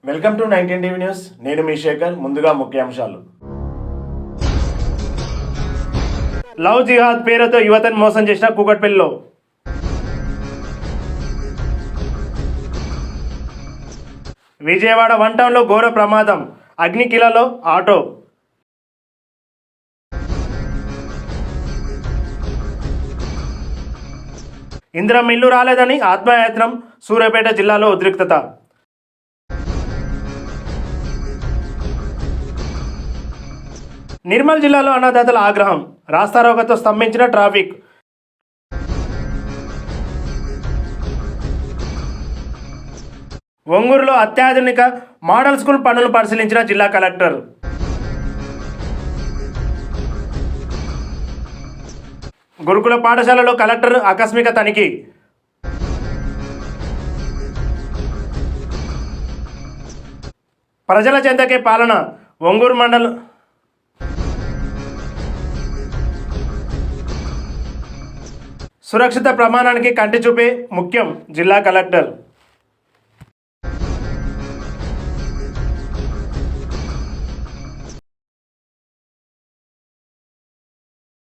Welcome to 19 TV news. నేను మీ శేఖర్. ముందుగా ముఖ్యాంశాలు. లవ్ జిహాద్ పేరుతో యువతను మోసం చేసిన కూకట్పల్లిలో విజయవాడ వన్ టౌన్లో ఘోర ప్రమాదం, అగ్నికిలలో ఆటో. ఇందిరమ్మ ఇల్లు రాలేదని ఆత్మయాత్రం, సూర్యాపేట జిల్లాలో ఉద్రిక్తత. నిర్మల్ జిల్లాలో అన్నదాతల ఆగ్రహం, రాస్తారోకతో స్తంభించిన ట్రాఫిక్. ఒంగూరులో అత్యాధునిక మోడల్ స్కూల్ పనులు పరిశీలించిన జిల్లా కలెక్టర్. గురుకుల పాఠశాలలో కలెక్టర్ ఆకస్మిక తనిఖీ. ప్రజల చెంతకే పాలన, ఒంగూరు మండలం. సురక్షిత ప్రమాణానికి కంటి చూపే ముఖ్యం, జిల్లా కలెక్టర్.